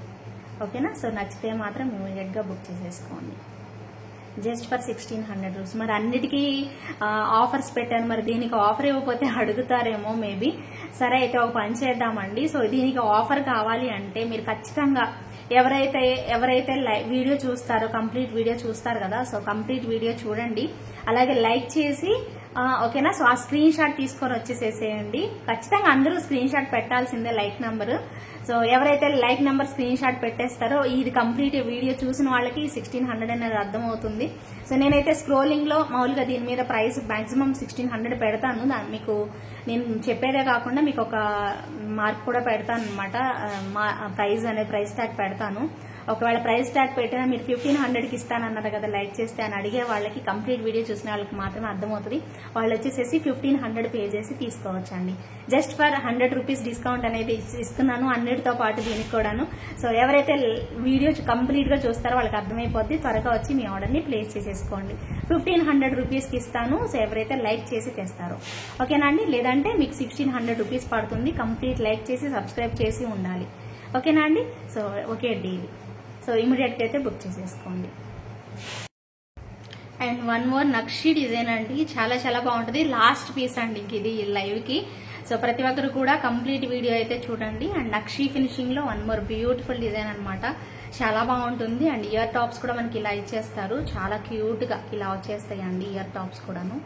ఓకేనా. సో నచ్చితే మాత్రం ఇమీడియట్ గా బుక్ చేసేసుకోండి. Just for 1600 rupees. మరి అన్నిటికీ ఆఫర్స్ పెట్టాను, మరి దీనికి ఆఫర్ ఇవ్వకపోతే అడుగుతారేమో మేబీ. సరే అయితే ఒక పని చేద్దామండి. సో దీనికి ఆఫర్ కావాలి అంటే మీరు ఖచ్చితంగా ఎవరైతే వీడియో చూస్తారో, కంప్లీట్ వీడియో చూస్తారు కదా, సో కంప్లీట్ వీడియో చూడండి, అలాగే లైక్ చేసి ఓకేనా. సో ఆ స్క్రీన్ షాట్ తీసుకొని వచ్చేసేసేయండి. ఖచ్చితంగా అందరూ స్క్రీన్ షాట్ పెట్టాల్సిందే లైక్ నెంబర్. సో ఎవరైతే లైక్ నెంబర్ స్క్రీన్ షాట్ పెట్టేస్తారో ఇది కంప్లీట్ వీడియో చూసిన వాళ్ళకి 1600 అనేది అర్థమవుతుంది. సో నేనైతే స్క్రోలింగ్ లో మామూలుగా దీని మీద ప్రైస్ మాక్సిమం 1600 పెడతాను. మీకు నేను చెప్పేదే కాకుండా మీకు ఒక మార్క్ కూడా పెడతాను అనమాట, ప్రైస్ ట్యాగ్ పెడతాను. ఒకవేళ ప్రైస్ ట్యాగ్ పెట్టినా మీరు 1500కి ఇస్తానన్నారు కదా లైక్ చేస్తే అని అడిగే వాళ్ళకి, కంప్లీట్ వీడియో చూసిన వాళ్ళకి మాత్రమే అర్థమవుతుంది. వాళ్ళు వచ్చేసేసి 1500 పే చేసి తీసుకోవచ్చండి. జస్ట్ ఫర్ 100 రూపీస్ డిస్కౌంట్ అనేది ఇస్తున్నాను అన్నిటితో పాటు దీనికి కూడాను. సో ఎవరైతే వీడియో కంప్లీట్ గా చూస్తారో వాళ్ళకి అర్థమైపోద్ది. త్వరగా వచ్చి మీ ఆర్డర్ ని ప్లేస్ చేసేసుకోండి. 1500 రూపీస్కి ఇస్తాను. సో ఎవరైతే లైక్ చేసి తెస్తారో ఓకేనా అండి. లేదంటే మీకు 1600 రూపీస్ పడుతుంది. కంప్లీట్ లైక్ చేసి సబ్స్క్రైబ్ చేసి ఉండాలి. ఓకేనా అండి. So okay deal. సో ఇమీడియట్గా అయితే బుక్ చేసేసుకోండి. And one more nakshi design అండి, చాలా చాలా బాగుంటుంది. లాస్ట్ పీస్ అండి ఇది లైవ్ కి. సో ప్రతి ఒక్కరు కూడా కంప్లీట్ వీడియో అయితే చూడండి. అండ్ నక్షి ఫినిషింగ్ లో వన్ మోర్ బ్యూటిఫుల్ డిజైన్ అనమాట, చాలా బాగుంటుంది. అండ్ ఇయర్ టాప్స్ కూడా మనకి ఇలా ఇచ్చేస్తారు, చాలా క్యూట్ గా ఇలా వచ్చేస్తాయి అండి ఇయర్ టాప్స్ కూడాను.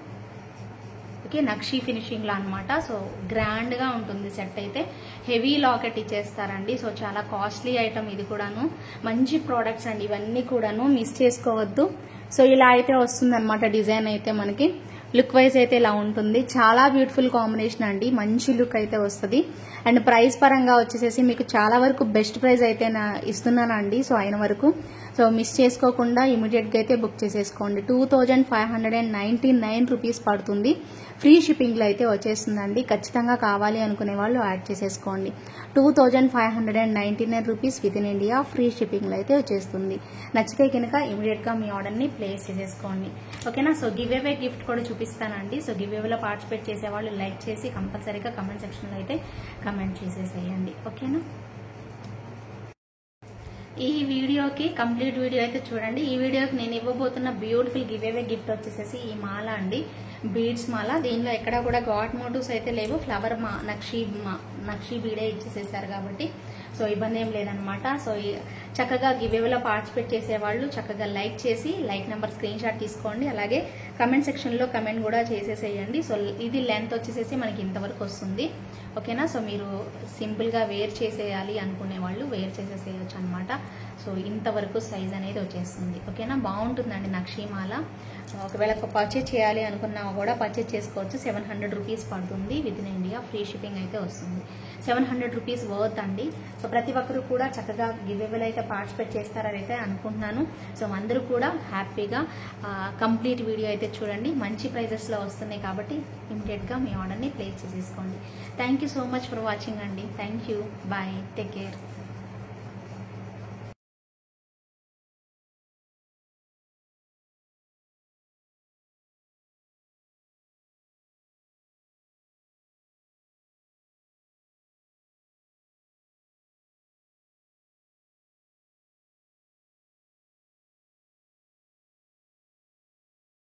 ఓకే, నక్షి ఫినిషింగ్ లో అనమాట. సో గ్రాండ్ గా ఉంటుంది సెట్ అయితే. హెవీ లాకెట్ ఇచ్చేస్తారండి. సో చాలా కాస్ట్లీ ఐటమ్ ఇది కూడాను. మంచి ప్రోడక్ట్స్ అండి ఇవన్నీ కూడాను, మిస్ చేసుకోవద్దు. సో ఇలా అయితే వస్తుంది అనమాట డిజైన్ అయితే మనకి. లుక్ వైజ్ అయితే ఇలా ఉంటుంది, చాలా బ్యూటిఫుల్ కాంబినేషన్ అండి, మంచి లుక్ అయితే వస్తుంది. అండ్ ప్రైస్ పరంగా వచ్చేసేసి మీకు చాలా వరకు బెస్ట్ ప్రైస్ అయితే ఇస్తున్నానండి. సో అయిన వరకు సో మిస్ చేసుకోకుండా ఇమీడియట్ గా అయితే బుక్ చేసేసుకోండి. 2599 రూపీస్ పడుతుంది. ఫ్రీ షిప్పింగ్ లో అయితే వచ్చేస్తుందండి. ఖచ్చితంగా కావాలి అనుకునే వాళ్ళు యాడ్ చేసేసుకోండి. 2599 rupees with in India free shipping లో అయితే వచ్చేస్తుంది. నచ్చితే కనుక ఇమీడియట్ గా మీ ఆర్డర్ ని ప్లేస్ చేసేసుకోండి. ఓకేనా. సో గివ్ అవే గిఫ్ట్ కూడా చూపిస్తానండి. సో గివ్ అవేలో పార్టిసిపేట్ చేసే వాళ్ళు లైక్ చేసి కంపల్సరీగా కమెంట్ సెక్షన్ లో అయితే కమెంట్ చేసేసేయండి. ఓకేనా. ఈ వీడియోకి కంప్లీట్ వీడియో అయితే చూడండి. ఈ వీడియోకి నేను ఇవ్వబోతున్న బ్యూటిఫుల్ గివ్ అవే గిఫ్ట్ వచ్చేసేసి ఈ మాల అండి, బీడ్స్ మాల. దీనిలో ఎక్కడ కూడా గాడ్ మోటివ్స్ అయితే లేవు, ఫ్లవర్ నక్షి బీడే ఇచ్చేసేసారు కాబట్టి సో ఇబ్బంది ఏం లేదనమాట. సో చక్కగా గివ్ అవేలో పార్టిసిపేట్ చేసేవాళ్ళు చక్కగా లైక్ చేసి లైక్ నెంబర్ స్క్రీన్ షాట్ తీసుకోండి. అలాగే కమెంట్ సెక్షన్ లో కమెంట్ కూడా చేసేసేయండి. సో ఇది లెంత్ వచ్చేసేసి మనకి ఇంతవరకు వస్తుంది. ఓకేనా. సో మీరు సింపుల్ గా వేర్ చేసేయాలి అనుకునే వాళ్ళు వేర్ చేసేసేయచ్చు అనమాట. సో ఇంతవరకు సైజ్ అనేది వచ్చేస్తుంది. ఓకేనా. బాగుంటుందండి నక్షిమాల. ఒకవేళ పర్చేజ్ చేయాలి అనుకున్నా కూడా పర్చేజ్ చేసుకోవచ్చు. 700 రూపీస్ పడుతుంది. With in India free shipping అయితే వస్తుంది. 700 రూపీస్ వర్త్ అండి. సో ప్రతి ఒక్కరు కూడా చక్కగా గివ్ అవేలో అయితే పార్టిసిపేట్ చేస్తారని అయితే అనుకుంటున్నాను. సో అందరూ కూడా హ్యాపీగా కంప్లీట్ వీడియో అయితే చూడండి. మంచి ప్రైజెస్ లో వస్తున్నాయి కాబట్టి ఇమీడియట్ గా మీ ఆర్డర్ ని ప్లేస్ చేసేసుకోండి. Thank you so much for watching అండి. Thank you. Bye. Take care.